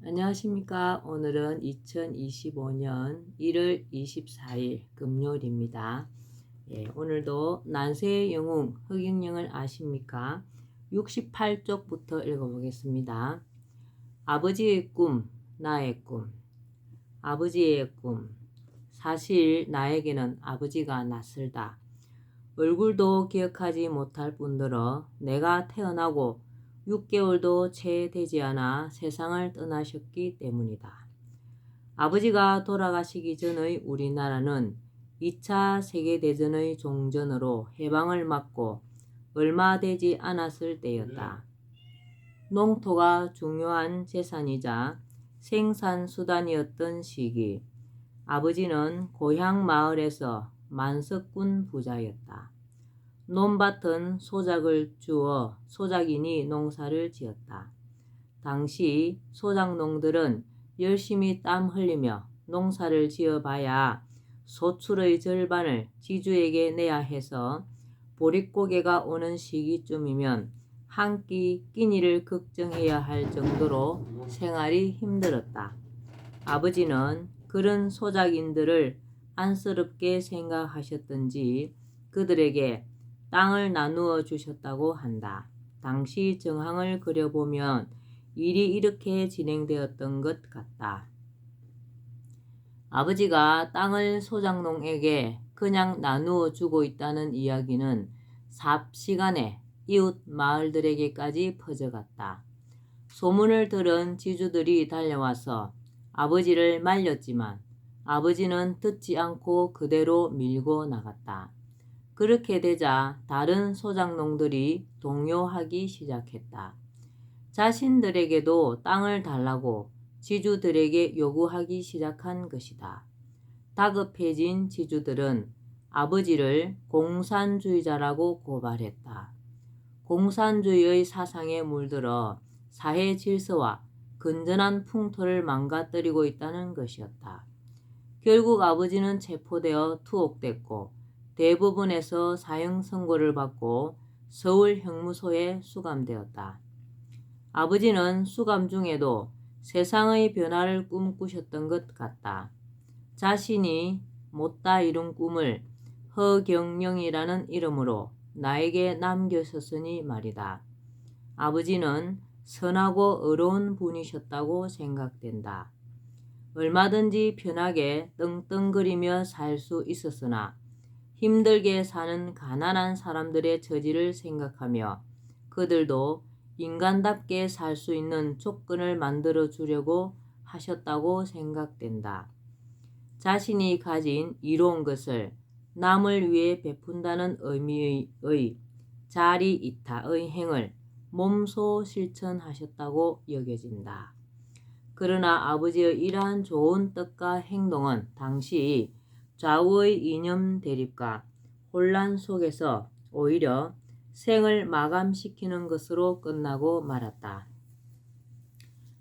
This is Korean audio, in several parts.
안녕하십니까. 오늘은 2025년 1월 24일 금요일입니다. 오늘도 난세의 영웅 허경영을 아십니까? 68쪽부터 읽어보겠습니다. 아버지의 꿈, 나의 꿈. 아버지의 꿈. 사실 나에게는 아버지가 낯설다. 얼굴도 기억하지 못할 뿐더러 내가 태어나고 6개월도 채 되지 않아 세상을 떠나셨기 때문이다. 아버지가 돌아가시기 전의 우리나라는 2차 세계대전의 종전으로 해방을 맞고 얼마 되지 않았을 때였다. 농토가 중요한 재산이자 생산수단이었던 시기, 아버지는 고향 마을에서 만석군 부자였다. 논밭은 소작을 주어 소작인이 농사를 지었다. 당시 소작농들은 열심히 땀 흘리며 농사를 지어봐야 소출의 절반을 지주에게 내야 해서 보릿고개가 오는 시기쯤이면 한 끼 끼니를 걱정해야 할 정도로 생활이 힘들었다. 아버지는 그런 소작인들을 안쓰럽게 생각하셨던지 그들에게 땅을 나누어 주셨다고 한다. 당시 정황을 그려보면 일이 이렇게 진행되었던 것 같다. 아버지가 땅을 소작농에게 그냥 나누어 주고 있다는 이야기는 삽시간에 이웃 마을들에게까지 퍼져갔다. 소문을 들은 지주들이 달려와서 아버지를 말렸지만 아버지는 듣지 않고 그대로 밀고 나갔다. 그렇게 되자 다른 소작농들이 동요하기 시작했다. 자신들에게도 땅을 달라고 지주들에게 요구하기 시작한 것이다. 다급해진 지주들은 아버지를 공산주의자라고 고발했다. 공산주의의 사상에 물들어 사회 질서와 건전한 풍토를 망가뜨리고 있다는 것이었다. 결국 아버지는 체포되어 투옥됐고 대부분에서 사형 선고를 받고 서울 형무소에 수감되었다. 아버지는 수감 중에도 세상의 변화를 꿈꾸셨던 것 같다. 자신이 못다 이룬 꿈을 허경영이라는 이름으로 나에게 남겨셨으니 말이다. 아버지는 선하고 의로운 분이셨다고 생각된다. 얼마든지 편하게 떵떵거리며 살 수 있었으나 힘들게 사는 가난한 사람들의 처지를 생각하며 그들도 인간답게 살 수 있는 조건을 만들어 주려고 하셨다고 생각된다. 자신이 가진 이로운 것을 남을 위해 베푼다는 의미의 자리이타의 행을 몸소 실천하셨다고 여겨진다. 그러나 아버지의 이러한 좋은 뜻과 행동은 당시 좌우의 이념 대립과 혼란 속에서 오히려 생을 마감시키는 것으로 끝나고 말았다.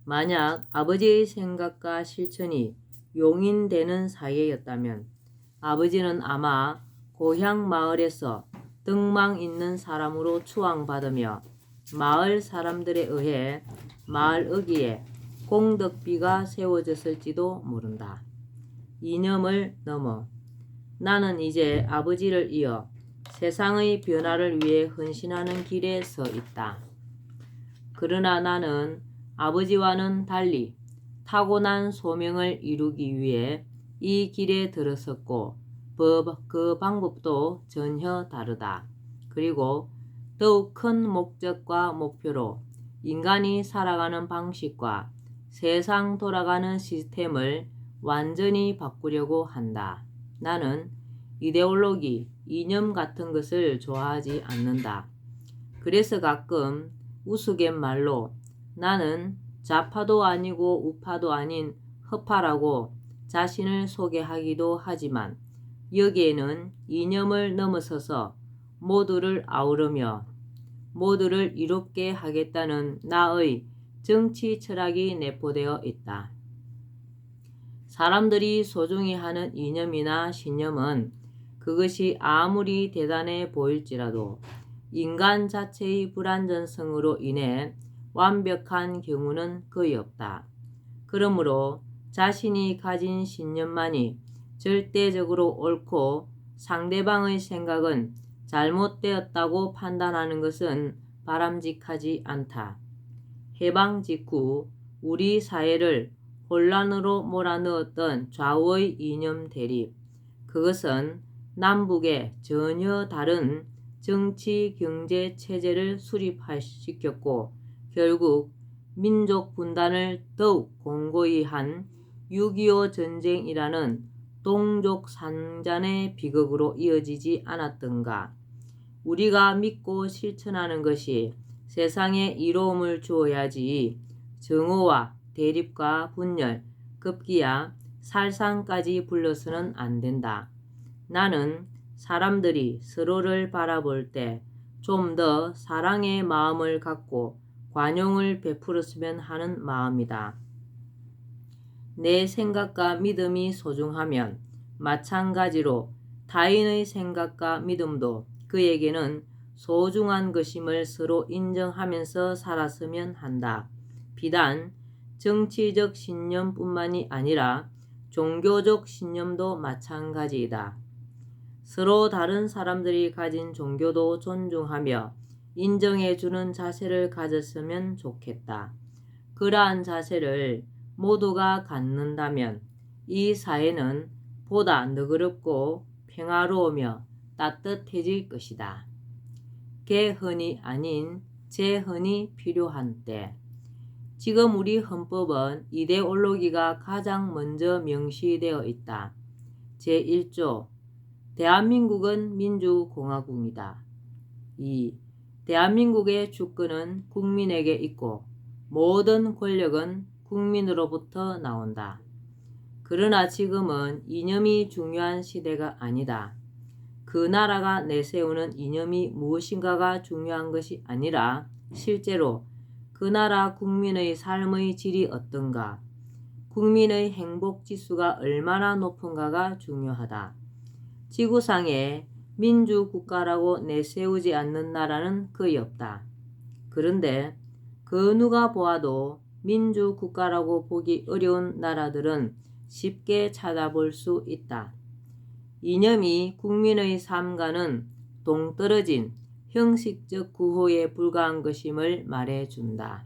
만약 아버지의 생각과 실천이 용인되는 사이였다면 아버지는 아마 고향 마을에서 덕망 있는 사람으로 추앙받으며 마을 사람들에 의해 마을 어귀에 공덕비가 세워졌을지도 모른다. 이념을 넘어 나는 이제 아버지를 이어 세상의 변화를 위해 헌신하는 길에 서 있다. 그러나 나는 아버지와는 달리 타고난 소명을 이루기 위해 이 길에 들어섰고 그 방법도 전혀 다르다. 그리고 더욱 큰 목적과 목표로 인간이 살아가는 방식과 세상 돌아가는 시스템을 완전히 바꾸려고 한다. 나는 이데올로기, 이념 같은 것을 좋아하지 않는다. 그래서 가끔 우스갯말로 나는 좌파도 아니고 우파도 아닌 허파라고 자신을 소개하기도 하지만 여기에는 이념을 넘어서서 모두를 아우르며 모두를 이롭게 하겠다는 나의 정치 철학이 내포되어 있다. 사람들이 소중히 하는 이념이나 신념은 그것이 아무리 대단해 보일지라도 인간 자체의 불완전성으로 인해 완벽한 경우는 거의 없다. 그러므로 자신이 가진 신념만이 절대적으로 옳고 상대방의 생각은 잘못되었다고 판단하는 것은 바람직하지 않다. 해방 직후 우리 사회를 혼란으로 몰아넣었던 좌우의 이념 대립, 그것은 남북의 전혀 다른 정치, 경제 체제를 수립시켰고 결국 민족 분단을 더욱 공고히 한 6.25 전쟁이라는 동족 상잔의 비극으로 이어지지 않았던가. 우리가 믿고 실천하는 것이 세상에 이로움을 주어야지 정오와 대립과 분열, 급기야 살상까지 불러서는 안 된다. 나는 사람들이 서로를 바라볼 때 좀 더 사랑의 마음을 갖고 관용을 베풀었으면 하는 마음이다. 내 생각과 믿음이 소중하면 마찬가지로 타인의 생각과 믿음도 그에게는 소중한 것임을 서로 인정하면서 살았으면 한다. 비단 정치적 신념뿐만이 아니라 종교적 신념도 마찬가지이다. 서로 다른 사람들이 가진 종교도 존중하며 인정해주는 자세를 가졌으면 좋겠다. 그러한 자세를 모두가 갖는다면 이 사회는 보다 너그럽고 평화로우며 따뜻해질 것이다. 개헌이 아닌 재헌이 필요한 때. 지금 우리 헌법은 이데올로기가 가장 먼저 명시되어 있다. 제1조 대한민국은 민주공화국이다. 2. 대한민국의 주권은 국민에게 있고 모든 권력은 국민으로부터 나온다. 그러나 지금은 이념이 중요한 시대가 아니다. 그 나라가 내세우는 이념이 무엇인가가 중요한 것이 아니라 실제로 그 나라 국민의 삶의 질이 어떤가, 국민의 행복지수가 얼마나 높은가가 중요하다. 지구상에 민주국가라고 내세우지 않는 나라는 거의 없다. 그런데 그 누가 보아도 민주국가라고 보기 어려운 나라들은 쉽게 찾아볼 수 있다. 이념이 국민의 삶과는 동떨어진 형식적 구호에 불과한 것임을 말해준다.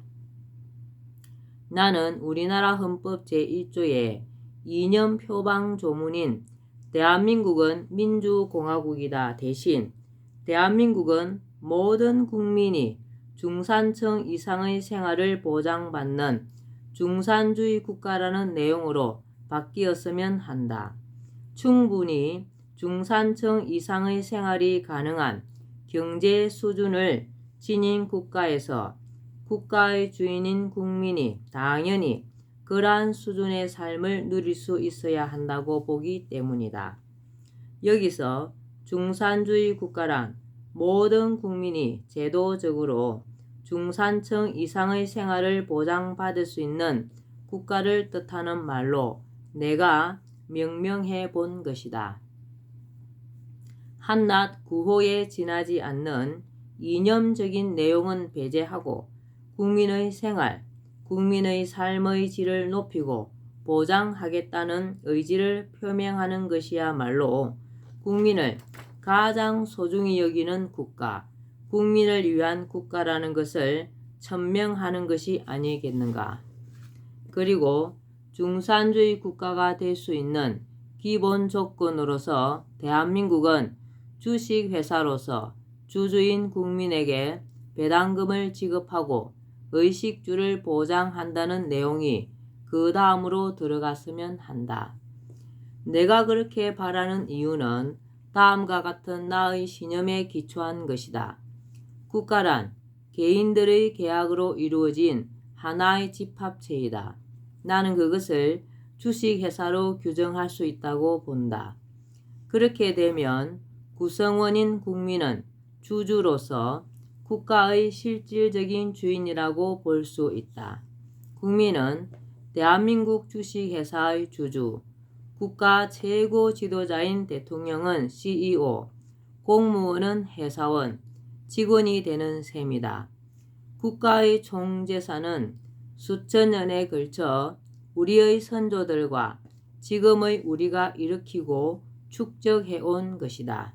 나는 우리나라 헌법 제1조의 이념 표방 조문인 대한민국은 민주공화국이다 대신 대한민국은 모든 국민이 중산층 이상의 생활을 보장받는 중산주의 국가라는 내용으로 바뀌었으면 한다. 충분히 중산층 이상의 생활이 가능한 경제 수준을 지닌 국가에서 국가의 주인인 국민이 당연히 그러한 수준의 삶을 누릴 수 있어야 한다고 보기 때문이다. 여기서 중산주의 국가란 모든 국민이 제도적으로 중산층 이상의 생활을 보장받을 수 있는 국가를 뜻하는 말로 내가 명명해 본 것이다. 한낱 구호에 지나지 않는 이념적인 내용은 배제하고 국민의 생활, 국민의 삶의 질을 높이고 보장하겠다는 의지를 표명하는 것이야말로 국민을 가장 소중히 여기는 국가, 국민을 위한 국가라는 것을 천명하는 것이 아니겠는가. 그리고 중산주의 국가가 될 수 있는 기본 조건으로서 대한민국은 주식회사로서 주주인 국민에게 배당금을 지급하고 의식주를 보장한다는 내용이 그 다음으로 들어갔으면 한다. 내가 그렇게 바라는 이유는 다음과 같은 나의 신념에 기초한 것이다. 국가란 개인들의 계약으로 이루어진 하나의 집합체이다. 나는 그것을 주식회사로 규정할 수 있다고 본다. 그렇게 되면 구성원인 국민은 주주로서 국가의 실질적인 주인이라고 볼 수 있다. 국민은 대한민국 주식회사의 주주, 국가 최고 지도자인 대통령은 CEO, 공무원은 회사원, 직원이 되는 셈이다. 국가의 총재산은 수천 년에 걸쳐 우리의 선조들과 지금의 우리가 일으키고 축적해온 것이다.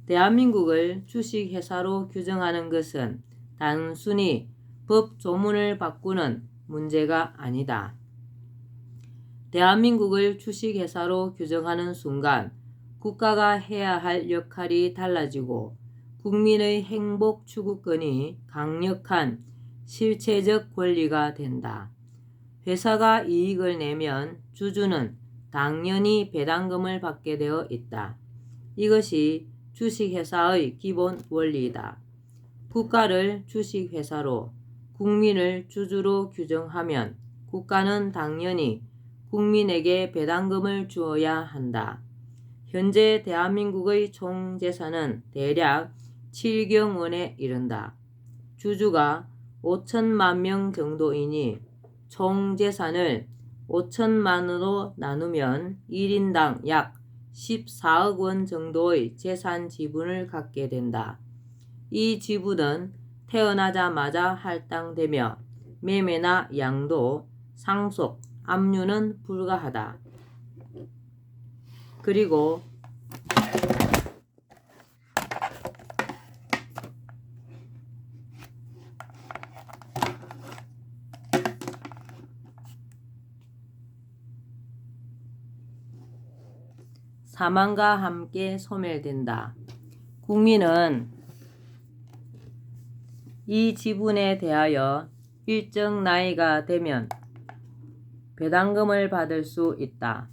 대한민국을 주식회사로 규정하는 것은 단순히 법 조문을 바꾸는 문제가 아니다. 대한민국을 주식회사로 규정하는 순간 국가가 해야 할 역할이 달라지고 국민의 행복 추구권이 강력한 실체적 권리가 된다. 회사가 이익을 내면 주주는 당연히 배당금을 받게 되어 있다. 이것이 주식회사의 기본 원리이다. 국가를 주식회사로, 국민을 주주로 규정하면 국가는 당연히 국민에게 배당금을 주어야 한다. 현재 대한민국의 총 재산은 대략 7경 원에 이른다. 주주가 5천만 명 정도이니 총 재산을 5천만으로 나누면 1인당 약 14억 원 정도의 재산 지분을 갖게 된다. 이 지분은 태어나자마자 할당되며 매매나 양도, 상속, 압류는 불가하다. 그리고 사망과 함께 소멸된다. 국민은 이 지분에 대하여 일정 나이가 되면 배당금을 받을 수 있다.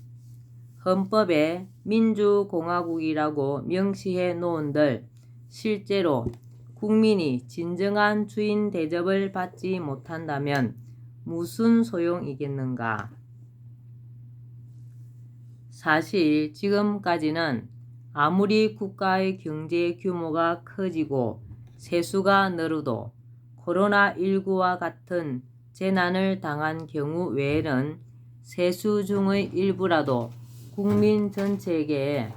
헌법에 민주공화국이라고 명시해 놓은들 실제로 국민이 진정한 주인 대접을 받지 못한다면 무슨 소용이겠는가? 사실 지금까지는 아무리 국가의 경제 규모가 커지고 세수가 늘어도 코로나19와 같은 재난을 당한 경우 외에는 세수 중의 일부라도 국민 전체에게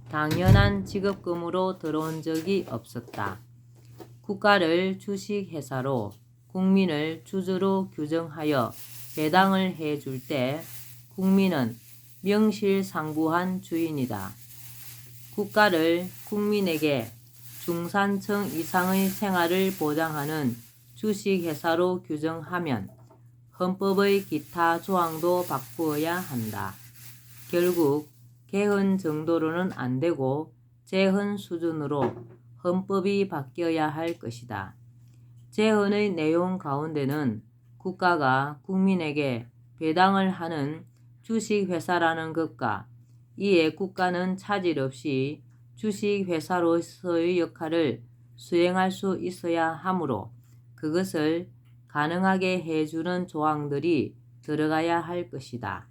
당연한 지급금으로 들어온 적이 없었다. 국가를 주식회사로, 국민을 주주로 규정하여 배당을 해줄 때 국민은 명실상부한 주인이다. 국가를 국민에게 중산층 이상의 생활을 보장하는 주식회사로 규정하면 헌법의 기타 조항도 바꾸어야 한다. 결국 개헌 정도로는 안 되고 재헌 수준으로 헌법이 바뀌어야 할 것이다. 재헌의 내용 가운데는 국가가 국민에게 배당을 하는 주식회사라는 것과 이에 국가는 차질 없이 주식회사로서의 역할을 수행할 수 있어야 하므로 그것을 가능하게 해주는 조항들이 들어가야 할 것이다.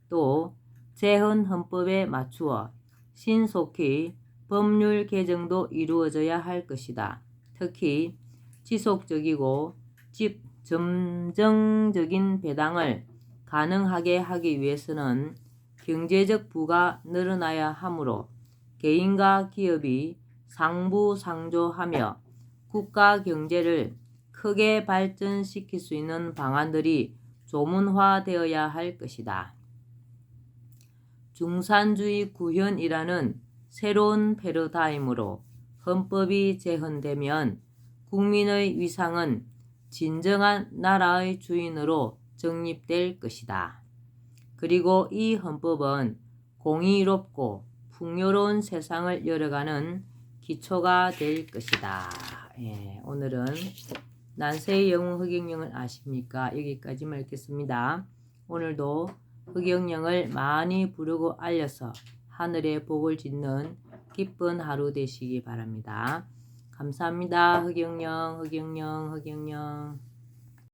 또 재헌 헌법에 맞추어 신속히 법률 개정도 이루어져야 할 것이다. 특히 지속적이고 점정적인 배당을 가능하게 하기 위해서는 경제적 부가 늘어나야 하므로 개인과 기업이 상부상조하며 국가 경제를 크게 발전시킬 수 있는 방안들이 조문화되어야 할 것이다. 중산주의 구현이라는 새로운 패러다임으로 헌법이 재헌되면 국민의 위상은 진정한 나라의 주인으로 정립될 것이다. 그리고 이 헌법은 공의롭고 풍요로운 세상을 열어가는 기초가 될 것이다. 오늘은 난세의 영웅 흑영령을 아십니까? 여기까지만 읽겠습니다. 오늘도 흑영령을 많이 부르고 알려서 하늘의 복을 짓는 기쁜 하루 되시기 바랍니다. 감사합니다. 흑영령, 흑영령, 흑영령.